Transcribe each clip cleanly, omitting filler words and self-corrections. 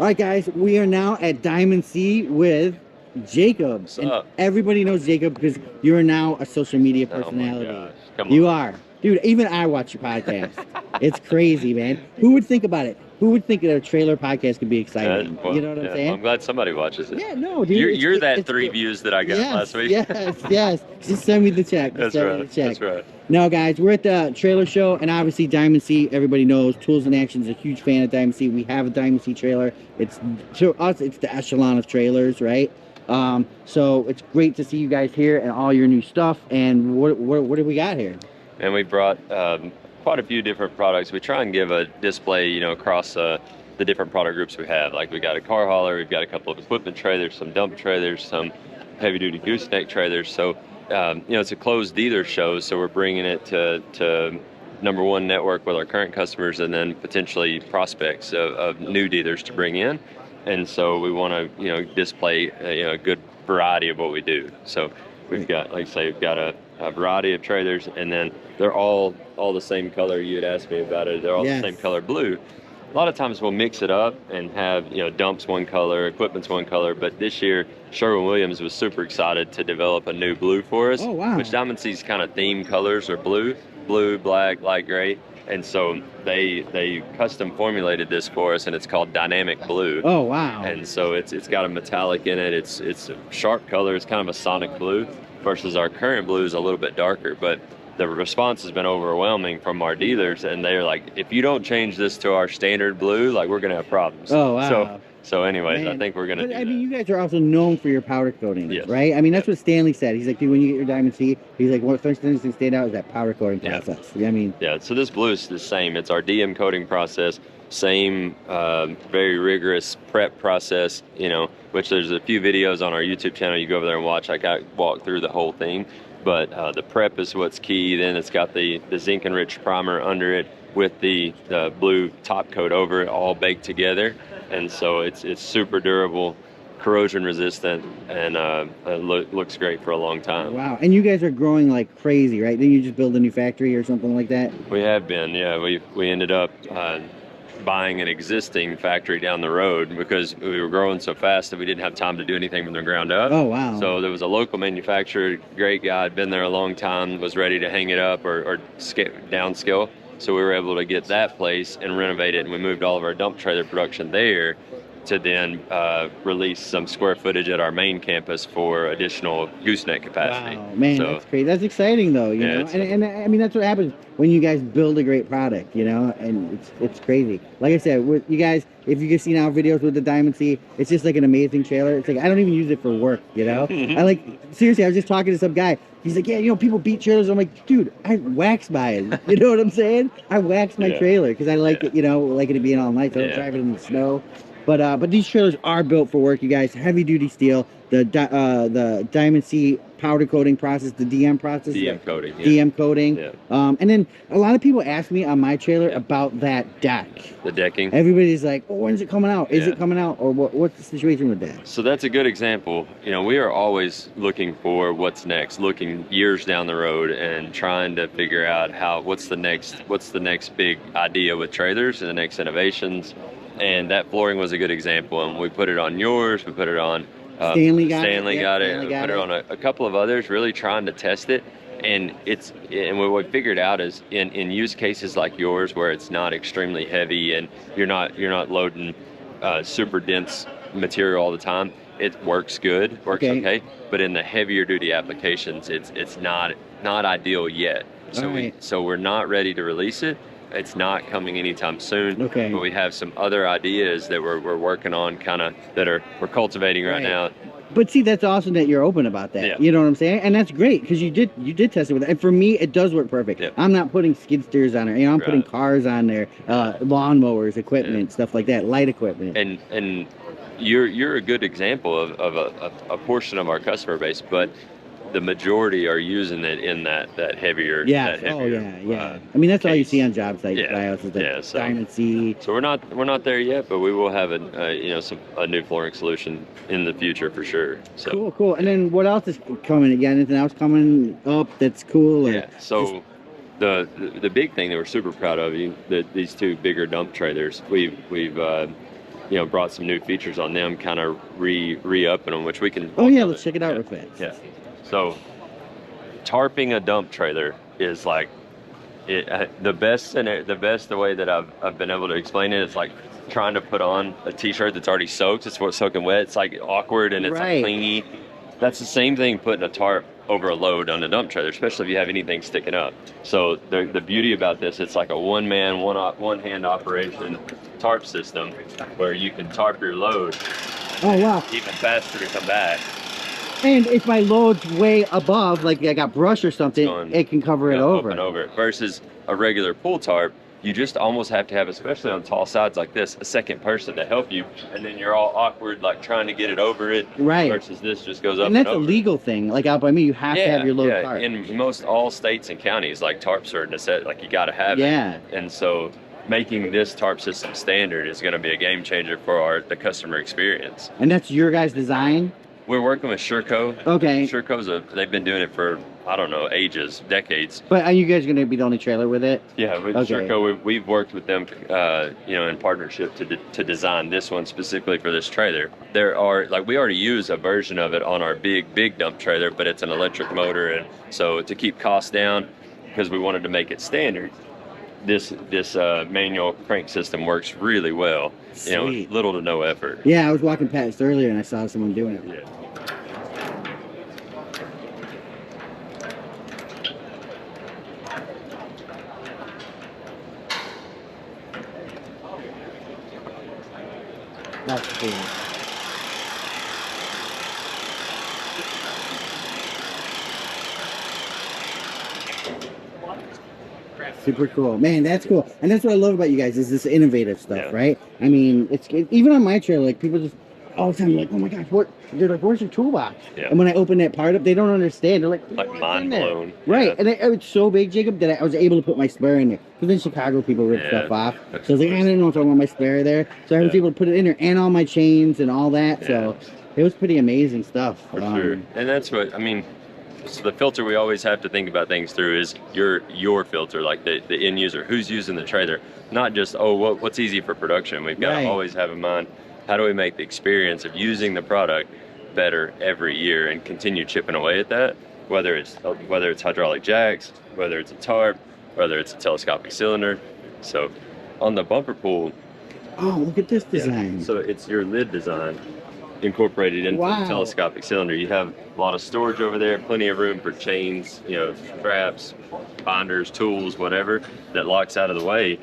All right, guys, we are now at Diamond C with Jacob. What's And up? everybody knows Jacob because you are now a social media Oh my personality. gosh. Come You on. are. Dude, even I watch your podcast. It's crazy, man. Who would think about it? Who would think that a trailer podcast could be exciting? You Well, know what I'm yeah, saying? I'm glad somebody watches it. Yeah, no, dude. You're that It's 3 views that I got last yes, week. yes, yes. Just send me the check. Just That's send me right. the check. That's right. No, guys, we're at the trailer show, and obviously Diamond C, everybody knows, Tools in Action is a huge fan of Diamond C. We have a Diamond C trailer. It's to us, it's the echelon of trailers, right? So it's great to see you guys here and all your new stuff. And what do we got here? And we brought quite a few different products. We try and give a display, across the different product groups we have. Like we got a car hauler, we've got a couple of equipment trailers, some dump trailers, some heavy-duty gooseneck trailers. So, it's a closed dealer show, so we're bringing it to number one, network with our current customers, and then potentially prospects of new dealers to bring in. And so we want to, display a good variety of what we do. So we've got, like I say, we've got a variety of trailers, and then they're all the same color. You had asked me about it. They're all the same color blue. A lot of times we'll mix it up and have, dumps one color, equipment's one color, but this year Sherwin-Williams was super excited to develop a new blue for us. Oh, wow. Which Diamond C's kind of theme colors are blue, black, light gray. And so they custom formulated this for us, and it's called Dynamic Blue. Oh, wow. And so it's got a metallic in it. It's a sharp color. It's kind of a sonic blue versus our current blue is a little bit darker, but the response has been overwhelming from our dealers, and they're like, if you don't change this to our standard blue, like, we're gonna have problems. Oh, wow. So anyways, Man. I think we're gonna do I mean, that. you guys are also known for your powder coating, Yes. right? I mean, that's what Stanley said. He's like, dude, when you get your Diamond C, he's like, one of the first things that stand out is that powder coating process. I mean, yeah. So this blue is the same. It's our DM coating process. Same, very rigorous prep process. Which there's a few videos on our YouTube channel. You go over there and watch. I walk through the whole thing. But the prep is what's key. Then it's got the zinc enriched primer under it with the blue top coat over it, all baked together. And so it's super durable, corrosion resistant, and looks great for a long time. wow. And you guys are growing like crazy, right? Then you just build a new factory or something like that? We have been, yeah. We ended up buying an existing factory down the road because we were growing so fast that we didn't have time to do anything from the ground up. Oh, wow. So there was a local manufacturer, great guy, had been there a long time, was ready to hang it up or downscale. So we were able to get that place and renovate it, and we moved all of our dump trailer production there to then release some square footage at our main campus for additional gooseneck capacity. Wow, man, So, that's great. That's exciting, though, you know? And I mean, that's what happens when you guys build a great product, and it's crazy. Like I said, with you guys, if you can see now videos with the Diamond C, it's just like an amazing trailer. It's like, I don't even use it for work, seriously, I was just talking to some guy. He's like, yeah, people beat trailers. I'm like, dude, I wax mine. You know what I'm saying? I wax my trailer because I like it, like it being all nice. I don't drive it in the snow. But these trailers are built for work, you guys. Heavy duty steel. The Diamond C powder coating process, the DM process. DM coating. Yeah. DM coating. Yeah. And then a lot of people ask me on my trailer about that deck. The decking. Everybody's like, oh, when's it coming out? Is it coming out? Or what's the situation with that? So that's a good example. We are always looking for what's next, looking years down the road and trying to figure out what's the next big idea with trailers and the next innovations. And that flooring was a good example. And we put it on yours, we put it on Stanley got it. We put it on a couple of others, really trying to test it. And what we figured out is in use cases like yours, where it's not extremely heavy and you're not loading super dense material all the time, it works good, works okay. But in the heavier duty applications, it's not ideal yet. So we're not ready to release it. It's not coming anytime soon. Okay. But we have some other ideas that we're working on, we're cultivating right now. But see, that's awesome that you're open about that. Yeah. You know what I'm saying? And that's great because you did test it with it. And for me, it does work perfect. Yeah. I'm not putting skid steers on there. I'm putting cars on there, lawnmowers, equipment, stuff like that, light equipment. And you're a good example of a portion of our customer base, but the majority are using it in that heavier. Yeah. That heavier, I mean, that's all you see on job sites. So Diamond C. So we're not there yet, but we will have a new flooring solution in the future for sure. So Cool. And then what else is coming again? Anything else coming up that's cool? So the big thing that we're super proud of, these two bigger dump trailers, we've brought some new features on them, kind of re-upping them, which we can. Oh yeah, let's check it out real fast. Yeah. So, tarping a dump trailer is like the best way that I've been able to explain it is like trying to put on a t-shirt that's already soaked. It's soaking wet. It's like awkward and it's like clingy. That's the same thing putting a tarp over a load on a dump trailer, especially if you have anything sticking up. So the beauty about this, it's like a one-man, one-hand operation tarp system where you can tarp your load. Oh wow! Even faster to come back. And if my load's way above, like I got brush or something, it can cover it over. Versus a regular pull tarp, you just almost have to have, especially on tall sides like this, a second person to help you, and then you're all awkward, like trying to get it over it. Right. Versus this just goes up. And that's over. a legal thing. Like out by me, you have to have your load tarp. In most all states and counties, like tarps are necessary. Like you got to have it. Yeah. And so making this tarp system standard is going to be a game changer for the customer experience. And that's your guys' design? We're working with Sherco. Okay. They've been doing it for, I don't know, ages, decades. But are you guys going to be the only trailer with it? Yeah, with Sherco, we've worked with them, in partnership to design this one specifically for this trailer. There are, like, we already use a version of it on our big dump trailer, but it's an electric motor, and so to keep costs down, because we wanted to make it standard, this manual crank system works really well. Sweet. Little to no effort. Yeah, I was walking past earlier and I saw someone doing it. Yeah. That's cool. Super cool, man. That's cool, and that's what I love about you guys is this innovative stuff, right? I mean, even on my trailer, like people just all the time like, oh my gosh, what? They're like, where's your toolbox? Yeah. And when I open that part up, they don't understand. They're like mind blown, right? Yeah. And it's so big, Jacob, that I was able to put my spare in there. Because in Chicago, people rip stuff off. So I was like, I don't know if I want my spare there. So I was able to put it in there and all my chains and all that. So it was pretty amazing stuff. For sure. And that's what I mean. So the filter we always have to think about things through is your filter, like the end user, who's using the trailer, not just what's easy for production. We've got to always have in mind, how do we make the experience of using the product better every year and continue chipping away at that, whether it's hydraulic jacks, whether it's a tarp, whether it's a telescopic cylinder. So on the bumper pool, look at this design. So it's your lid design incorporated into the telescopic cylinder. You have a lot of storage over there, plenty of room for chains, straps, binders, tools, whatever that locks out of the way.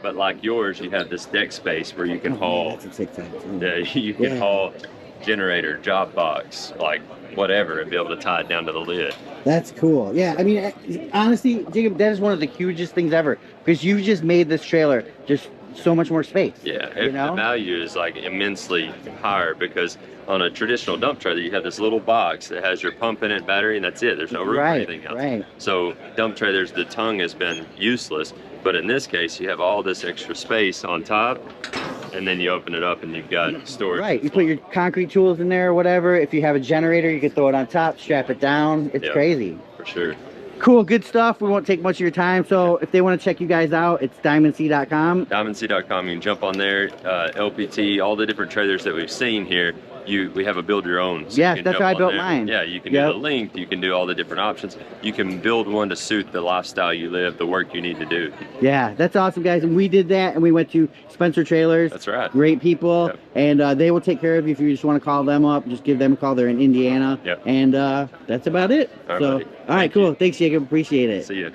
But like yours, you have this deck space where you can haul. You can haul generator, job box, like whatever, and be able to tie it down to the lid. That's cool. Yeah, I mean, honestly, Jacob, that is one of the hugest things ever, because you just made this trailer just so much more space. Yeah, the value is like immensely higher, because on a traditional dump trailer, you have this little box that has your pump in it, battery, and that's it. There's no room for anything else. So dump trailers, the tongue has been useless, but in this case, you have all this extra space on top, and then you open it up and you've got storage. You put your concrete tools in there or whatever. If you have a generator, you can throw it on top, strap it down. It's crazy. For sure. Cool, good stuff. We won't take much of your time. So if they want to check you guys out, it's diamondc.com. Diamondc.com. You can jump on there. LPT, all the different trailers that we've seen here. We have a build your own. So that's how I built mine. Yeah, you can do the length. You can do all the different options. You can build one to suit the lifestyle you live, the work you need to do. Yeah, that's awesome, guys. And we did that, and we went to Spencer Trailers. That's right. Great people, and they will take care of you if you just want to call them up. Just give them a call. They're in Indiana. And that's about it. All right, cool. Thanks, Jacob. Appreciate it. See you.